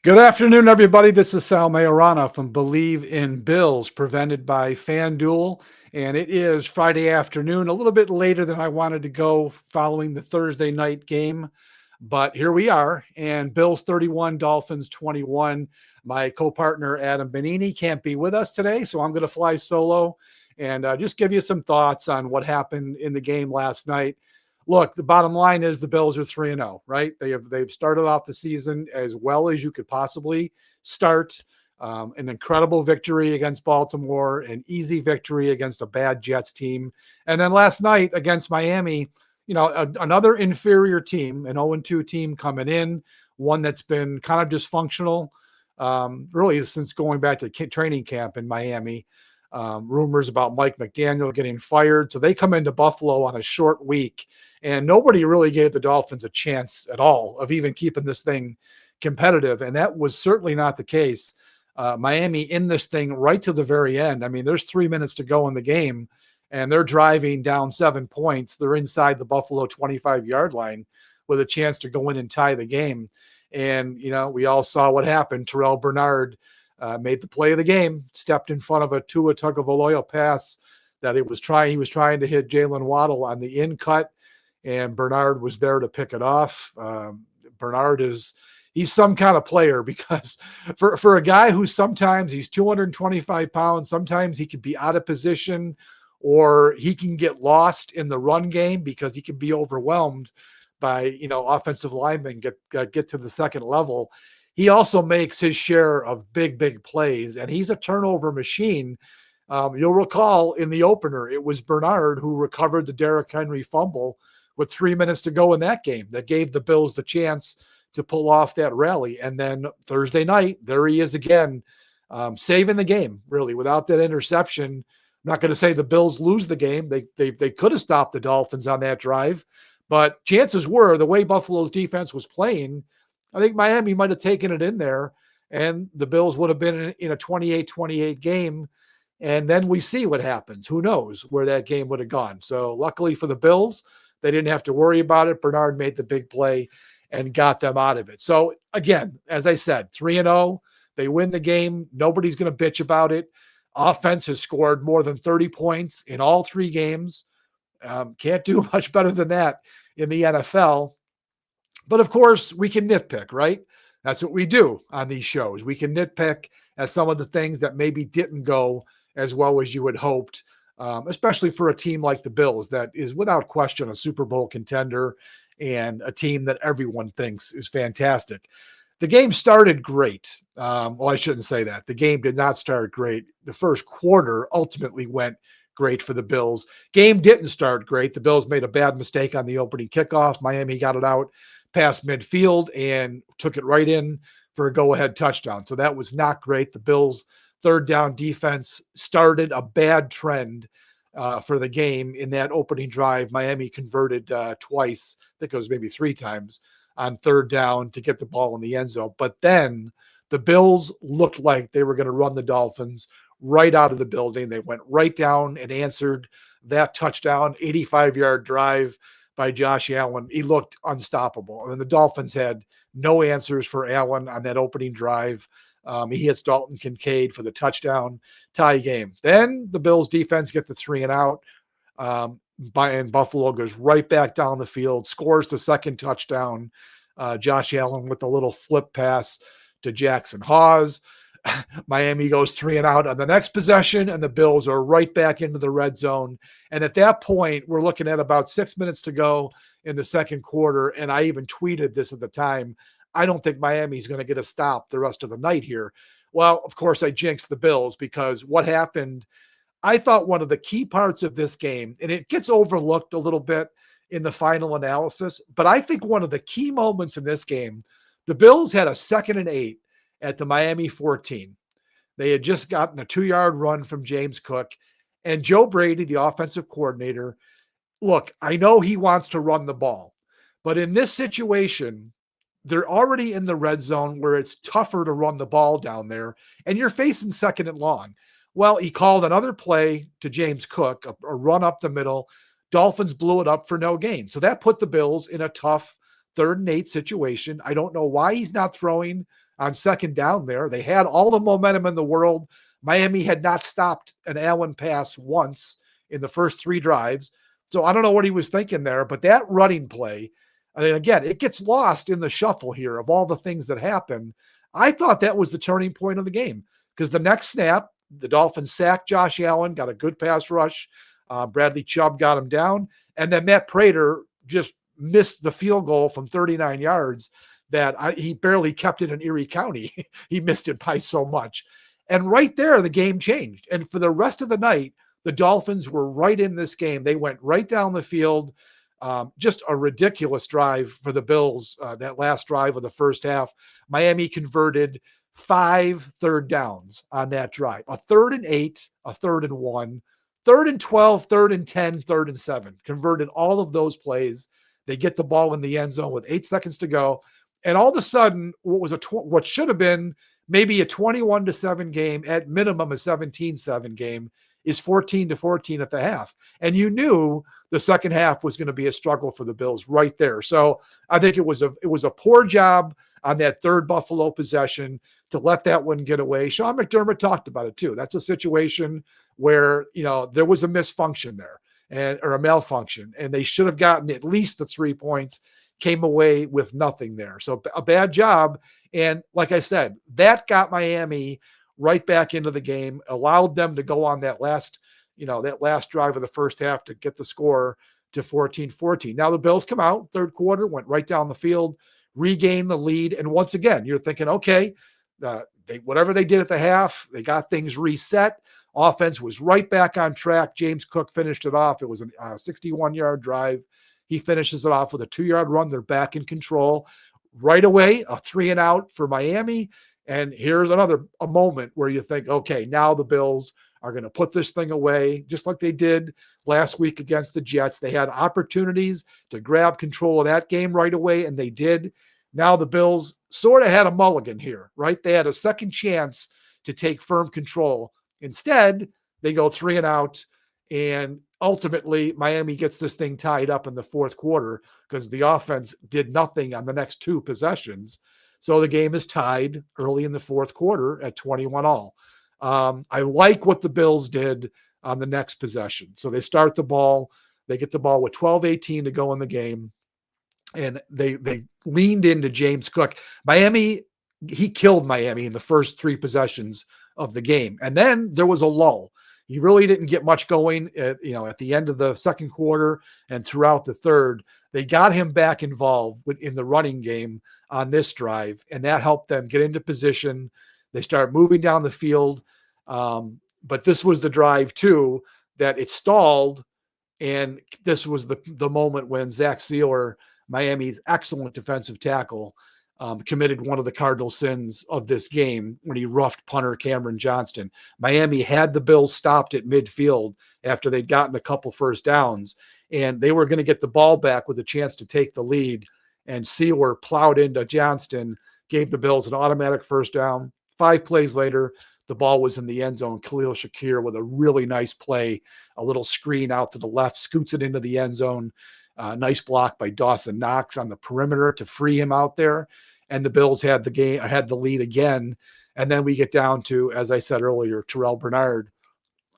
Good afternoon, everybody. This is Sal Maiorana from Believe in Bills, presented by FanDuel. And it is Friday afternoon, a little bit later than I wanted to go following the Thursday night game. But here we are, and Bills 31, Dolphins 21. My co-partner, Adam Benini, can't be with us today, so I'm going to fly solo and just give you some thoughts on what happened in the game last night. Look, the bottom line is the Bills are 3-0, right? They've started off the season as well as you could possibly start. An incredible victory against Baltimore, an easy victory against a bad Jets team. And then last night against Miami, another inferior team, an 0-2 team coming in, one that's been kind of dysfunctional really since going back to training camp in Miami. Rumors about Mike McDaniel getting fired. So they come into Buffalo on a short week, and nobody really gave the Dolphins a chance at all of even keeping this thing competitive. And that was certainly not the case. Miami in this thing right to the very end. I mean, there's 3 minutes to go in the game, and they're driving down 7 points. They're inside the Buffalo 25-yard line with a chance to go in and tie the game. And, we all saw what happened. Terrell Bernard made the play of the game, stepped in front of a Tua Tagovailoa pass that he was trying to hit Jalen Waddle on the in cut, and Bernard was there to pick it off. Bernard he's some kind of player, because for a guy who sometimes he's 225 pounds, sometimes he can be out of position, or he can get lost in the run game because he can be overwhelmed by, offensive linemen get to the second level. He also makes his share of big plays, and he's a turnover machine. You'll recall in the opener, it was Bernard who recovered the Derrick Henry fumble with 3 minutes to go in that game that gave the Bills the chance to pull off that rally. And then Thursday night, there he is again, saving the game, really, without that interception. I'm not going to say the Bills lose the game. They could have stopped the Dolphins on that drive, but chances were, the way Buffalo's defense was playing, I think Miami might have taken it in there, and the Bills would have been in a 28-28 game. And then we see what happens. Who knows where that game would have gone. So luckily for the Bills, they didn't have to worry about it. Bernard made the big play and got them out of it. So again, as I said, 3-0, they win the game. Nobody's going to bitch about it. Offense has scored more than 30 points in all 3 games. Can't do much better than that in the NFL. But of course, we can nitpick, right? That's what we do on these shows. We can nitpick at some of the things that maybe didn't go as well as you had hoped, especially for a team like the Bills that is without question a Super Bowl contender and a team that everyone thinks is fantastic. The game started great. Well, I shouldn't say that. The game did not start great. The first quarter ultimately went great for the Bills. Game didn't start great. The Bills made a bad mistake on the opening kickoff. Miami got it out past midfield and took it right in for a go-ahead touchdown. So that was not great. The Bills' third down defense started a bad trend for the game in that opening drive. Miami converted twice, I think it was maybe 3 times, on third down to get the ball in the end zone. But then the Bills looked like they were going to run the Dolphins right out of the building. They went right down and answered that touchdown, 85-yard drive by Josh Allen. He looked unstoppable. I mean, the Dolphins had no answers for Allen on that opening drive. He hits Dalton Kincaid for the touchdown, tie game. Then the Bills defense get the 3 and out. And Buffalo goes right back down the field, scores the second touchdown. Josh Allen with a little flip pass to Jackson Hawes. Miami goes 3 and out on the next possession, and the Bills are right back into the red zone. And at that point, we're looking at about 6 minutes to go in the second quarter. And I even tweeted this at the time. I don't think Miami's going to get a stop the rest of the night here. Well, of course, I jinxed the Bills, because what happened, I thought one of the key parts of this game, and it gets overlooked a little bit in the final analysis, but I think one of the key moments in this game, the Bills had a 2nd and 8 at the Miami 14. They had just gotten a 2-yard run from James Cook, and Joe Brady, the offensive coordinator, look, I know he wants to run the ball, but in this situation, they're already in the red zone where it's tougher to run the ball down there, and you're facing 2nd and long. Well, he called another play to James Cook, a run up the middle. Dolphins blew it up for no gain. So that put the Bills in a tough 3rd and 8 situation. I don't know why he's not throwing on second down there. They had all the momentum in the world. Miami had not stopped an Allen pass once in the first 3 drives. So I don't know what he was thinking there, but that running play, I mean, again, it gets lost in the shuffle here of all the things that happen. I thought that was the turning point of the game because the next snap, the Dolphins sacked Josh Allen, got a good pass rush. Bradley Chubb got him down. And then Matt Prater just missed the field goal from 39 yards that he barely kept it in Erie County. He missed it by so much. And right there, the game changed. And for the rest of the night, the Dolphins were right in this game. They went right down the field. Just a ridiculous drive for the Bills, that last drive of the first half. Miami converted 5 third downs on that drive. A 3rd and 8, a 3rd and 1, 3rd and 12, 3rd and 10, 3rd and 7. Converted all of those plays. They get the ball in the end zone with 8 seconds to go. And all of a sudden, what should have been maybe a 21-7 game, at minimum a 17-7 game, is 14-14 at the half. And you knew the second half was going to be a struggle for the Bills right there. So I think it was a poor job on that third Buffalo possession to let that one get away. Sean McDermott talked about it too. That's a situation where, there was a misfunction there or a malfunction, and they should have gotten at least the 3 points, came away with nothing there. So a bad job. And like I said, that got Miami right back into the game, allowed them to go on that last drive of the first half to get the score to 14-14. Now the Bills come out, third quarter, went right down the field, regained the lead. And once again, you're thinking, okay, whatever they did at the half, they got things reset. Offense was right back on track. James Cook finished it off. It was a 61-yard drive. He finishes it off with a 2-yard run. They're back in control. Right away, a 3 and out for Miami. And here's a moment where you think, okay, now the Bills are going to put this thing away, just like they did last week against the Jets. They had opportunities to grab control of that game right away, and they did. Now the Bills sort of had a mulligan here, right? They had a second chance to take firm control. Instead, they go 3 and out, and ultimately Miami gets this thing tied up in the fourth quarter because the offense did nothing on the next 2 possessions. So the game is tied early in the fourth quarter at 21-all. I like what the Bills did on the next possession. So they start the ball. They get the ball with 12:18 to go in the game. And they leaned into James Cook. He killed Miami in the first 3 possessions of the game. And then there was a lull. He really didn't get much going at the end of the second quarter and throughout the third. They got him back involved in the running game on this drive, and that helped them get into position. They start moving down the field. But this was the drive too that it stalled. And this was the moment when Zach Sealer, Miami's excellent defensive tackle, committed one of the cardinal sins of this game when he roughed punter Cameron Johnston. Miami had the Bills stopped at midfield after they'd gotten a couple first downs, and they were going to get the ball back with a chance to take the lead. And Sealer plowed into Johnston, gave the Bills an automatic first down. 5 plays later, the ball was in the end zone. Khalil Shakir with a really nice play, a little screen out to the left, scoots it into the end zone. Nice block by Dawson Knox on the perimeter to free him out there. And the Bills had the lead again. And then we get down to, as I said earlier, Terrell Bernard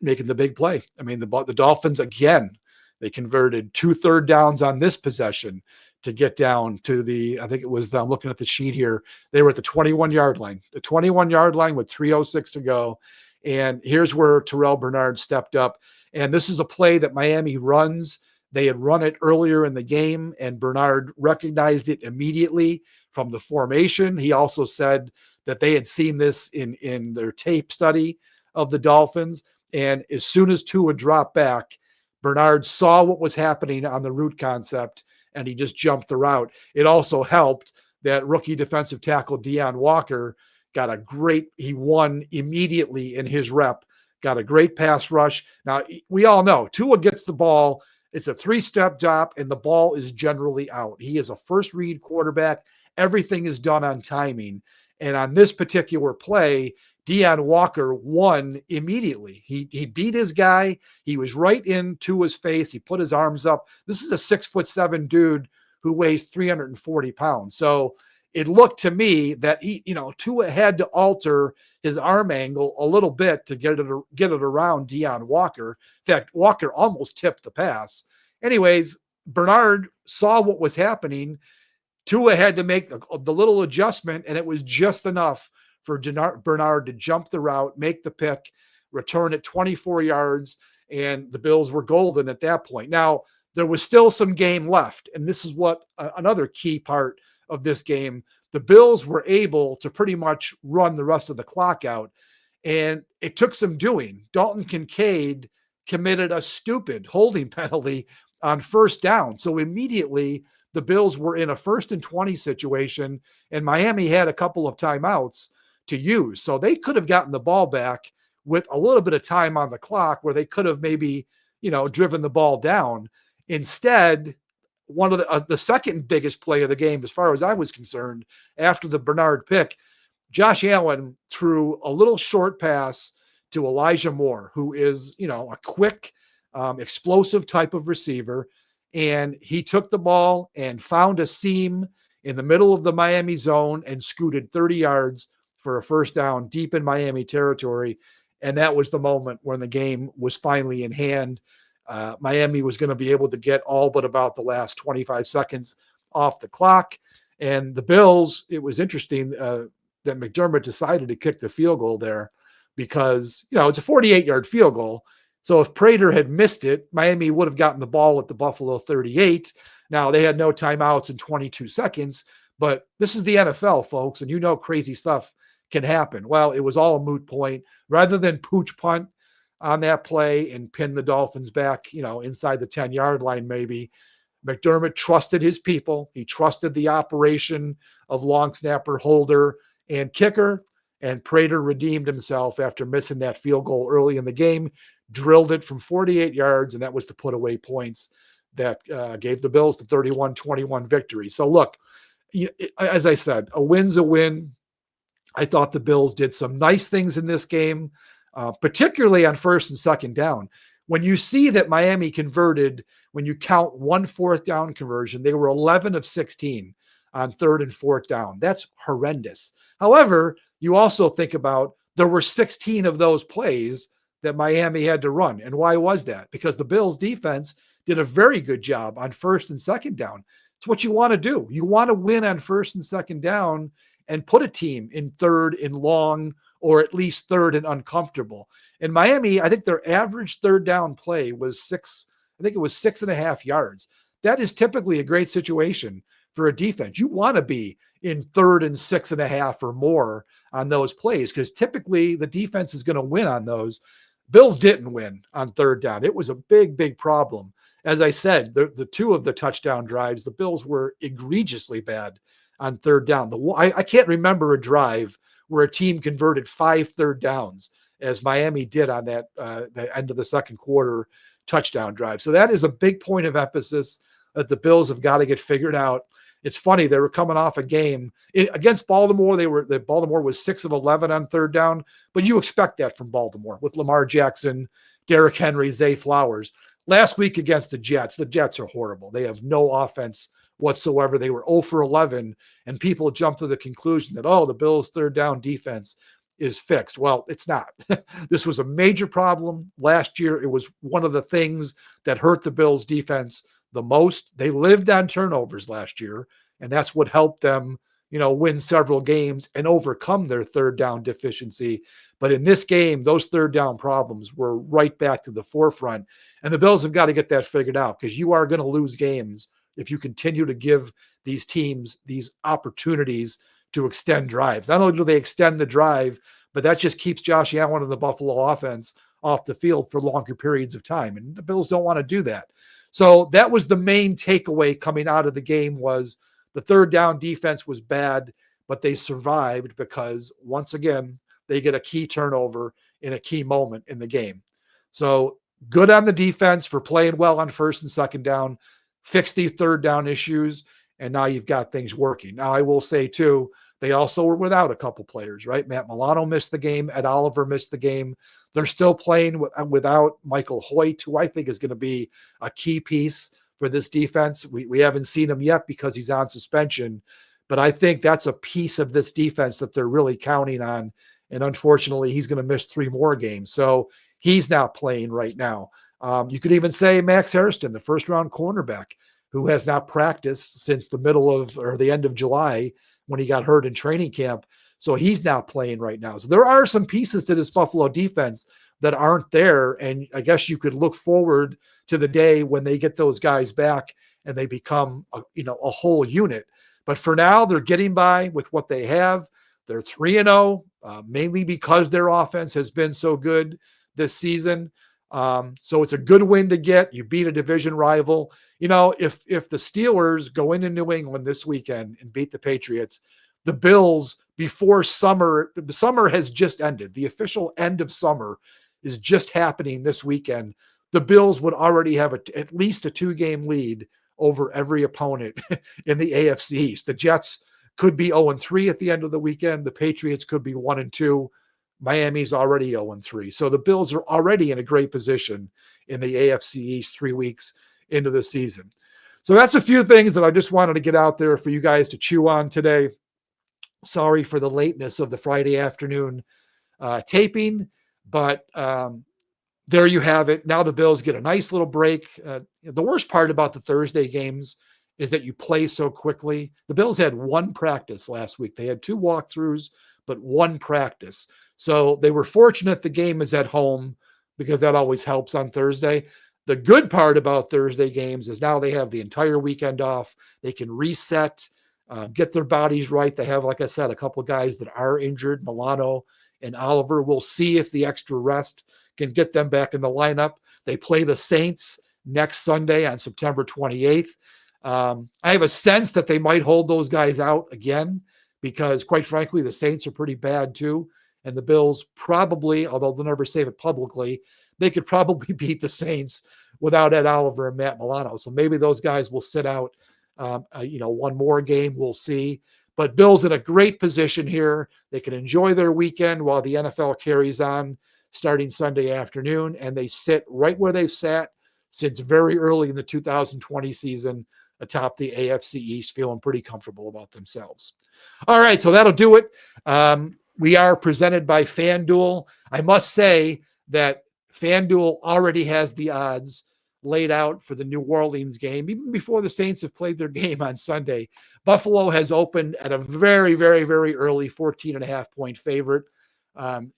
making the big play. I mean, the Dolphins, again, they converted 2 third downs on this possession to get down to I'm looking at the sheet here. They were at the 21-yard line. The 21-yard line with 3:06 to go. And here's where Terrell Bernard stepped up. And this is a play that Miami runs. They had run it earlier in the game, and Bernard recognized it immediately from the formation. He also said that they had seen this in their tape study of the Dolphins. And as soon as Tua dropped back, Bernard saw what was happening on the route concept, and he just jumped the route. It also helped that rookie defensive tackle Deion Walker he won immediately in his rep, got a great pass rush. Now, we all know Tua gets the ball. It's a 3-step drop, and the ball is generally out. He is a first-read quarterback. Everything is done on timing. And on this particular play, Deion Walker won immediately. He beat his guy. He was right into his face. He put his arms up. This is a 6'7" dude who weighs 340 pounds. So it looked to me that Tua had to alter his arm angle a little bit to get it around Deion Walker. In fact, Walker almost tipped the pass. Anyways, Bernard saw what was happening. Tua had to make the little adjustment, and it was just enough for Bernard to jump the route, make the pick, return it 24 yards, and the Bills were golden at that point. Now, there was still some game left, and this is what another key part of this game. The Bills were able to pretty much run the rest of the clock out, and it took some doing. Dalton Kincaid committed a stupid holding penalty on first down. So immediately the Bills were in a 1st and 20 situation, and Miami had a couple of timeouts to use. So they could have gotten the ball back with a little bit of time on the clock where they could have maybe, driven the ball down. Instead, one of the second biggest play of the game, as far as I was concerned, after the Bernard pick, Josh Allen threw a little short pass to Elijah Moore, who is, a quick, explosive type of receiver. And he took the ball and found a seam in the middle of the Miami zone and scooted 30 yards for a first down deep in Miami territory. And that was the moment when the game was finally in hand. Miami was going to be able to get all but about the last 25 seconds off the clock. And the Bills, it was interesting that McDermott decided to kick the field goal there because, it's a 48-yard field goal. So if Prater had missed it, Miami would have gotten the ball at the Buffalo 38. Now, they had no timeouts in 22 seconds, but this is the NFL, folks, and crazy stuff can happen. Well, it was all a moot point. Rather than pooch punt on that play and pin the Dolphins back, inside the 10-yard line maybe, McDermott trusted his people. He trusted the operation of long snapper, holder, and kicker, and Prater redeemed himself after missing that field goal early in the game, drilled it from 48 yards, and that was to put away points that gave the Bills the 31-21 victory. So look, as I said, a win's a win. I thought the Bills did some nice things in this game, particularly on first and second down. When you see that Miami converted, when you count 1 4th down conversion, they were 11 of 16 on 3rd and 4th down. That's horrendous. However, you also think about there were 16 of those plays that Miami had to run. And why was that? Because the Bills defense did a very good job on 1st and 2nd down. It's what you want to do. You want to win on 1st and 2nd down and put a team in 3rd and long, or at least 3rd and uncomfortable. In Miami, I think their average 3rd down play was 6.5 yards. That is typically a great situation for a defense. You want to be in 3rd and 6.5 or more on those plays, because typically the defense is going to win on those. Bills didn't win on 3rd down. It was a big, big problem. As I said, the 2 of the touchdown drives, the Bills were egregiously bad on 3rd down. I can't remember a drive where a team converted 5 3rd downs as Miami did on that the end of the second quarter touchdown drive. So that is a big point of emphasis that the Bills have got to get figured out. It's funny, they were coming off a game against Baltimore. Baltimore was 6 of 11 on 3rd down, but you expect that from Baltimore with Lamar Jackson, Derrick Henry, Zay Flowers. Last week against the Jets are horrible. They have no offense whatsoever. They were 0 for 11, and people jumped to the conclusion that, the Bills' 3rd down defense is fixed. Well, it's not. This was a major problem last year. It was one of the things that hurt the Bills' defense the most. They lived on turnovers last year, and that's what helped them, win several games and overcome their 3rd down deficiency. But in this game, those 3rd down problems were right back to the forefront, and the Bills have got to get that figured out, because you are going to lose games if you continue to give these teams these opportunities to extend drives. Not only do they extend the drive, but that just keeps Josh Allen and the Buffalo offense off the field for longer periods of time. And the Bills don't want to do that. So that was the main takeaway coming out of the game, was the 3rd down defense was bad, but they survived because, once again, they get a key turnover in a key moment in the game. So good on the defense for playing well on 1st and 2nd down, fix the 3rd down issues, and now you've got things working. Now, I will say, too, they also were without a couple players, right? Matt Milano missed the game. Ed Oliver missed the game. They're still playing without Michael Hoyt, who I think is going to be a key piece for this defense. We haven't seen him yet because he's on suspension, But I think that's a piece of this defense that they're really counting on. And unfortunately, he's going to miss 3 more games. So he's not playing right now. You could even say Max Hairston, the first round cornerback, who has not practiced since the middle of or the end of July when he got hurt in training camp. So he's not playing right now. So there are some pieces to this Buffalo defense that aren't there. And I guess you could look forward to the day when they get those guys back and they become a whole unit. But for now, they're getting by with what they have. They're 3-0, mainly because their offense has been so good this season. So it's a good win to get. You beat a division rival. If the Steelers go into New England this weekend and beat the Patriots, the Bills, before the summer has just ended. The official end of summer is just happening this weekend. The Bills would already have at least a 2-game lead over every opponent in the AFC East. The Jets could be 0-3 at the end of the weekend. The Patriots could be 1-2. Miami's already 0-3. So the Bills are already in a great position in the AFC East 3 weeks into the season. So that's a few things that I just wanted to get out there for you guys to chew on today. Sorry for the lateness of the Friday afternoon taping, but there you have it. Now the Bills get a nice little break. The worst part about the Thursday games is that you play so quickly. The Bills had 1 practice last week. They had 2 walkthroughs, but 1 practice. So they were fortunate the game is at home because that always helps on Thursday. The good part about Thursday games is now they have the entire weekend off. They can reset, get their bodies right. They have, like I said, a couple of guys that are injured, Milano and Oliver. We'll see if the extra rest can get them back in the lineup. They play the Saints next Sunday on September 28th. I have a sense that they might hold those guys out again because, quite frankly, the Saints are pretty bad too. And the Bills probably, although they'll never say it publicly, they could probably beat the Saints without Ed Oliver and Matt Milano. So maybe those guys will sit out, 1 more game. We'll see. But Bills in a great position here. They can enjoy their weekend while the NFL carries on starting Sunday afternoon. And they sit right where they've sat since very early in the 2020 season atop the AFC East, feeling pretty comfortable about themselves. All right, so that'll do it. We are presented by FanDuel. I must say that FanDuel already has the odds laid out for the New Orleans game, even before the Saints have played their game on Sunday. Buffalo has opened at a very, very, very early 14.5-point favorite.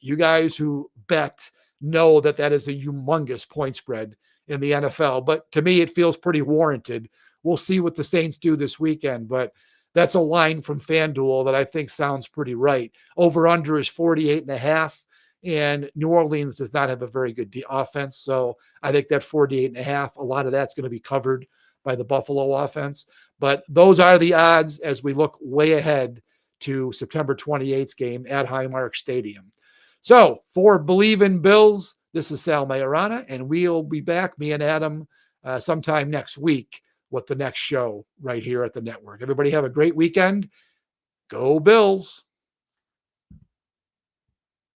You guys who bet know that is a humongous point spread in the NFL, but to me, it feels pretty warranted. We'll see what the Saints do this weekend, but that's a line from FanDuel that I think sounds pretty right. Over under is 48.5, and New Orleans does not have a very good offense. So I think that 48.5, a lot of that's going to be covered by the Buffalo offense. But those are the odds as we look way ahead to September 28th game at Highmark Stadium. So for Believe in Bills, this is Sal Maiorana, and we'll be back, me and Adam, sometime next week with the next show right here at the network. Everybody have a great weekend. Go Bills.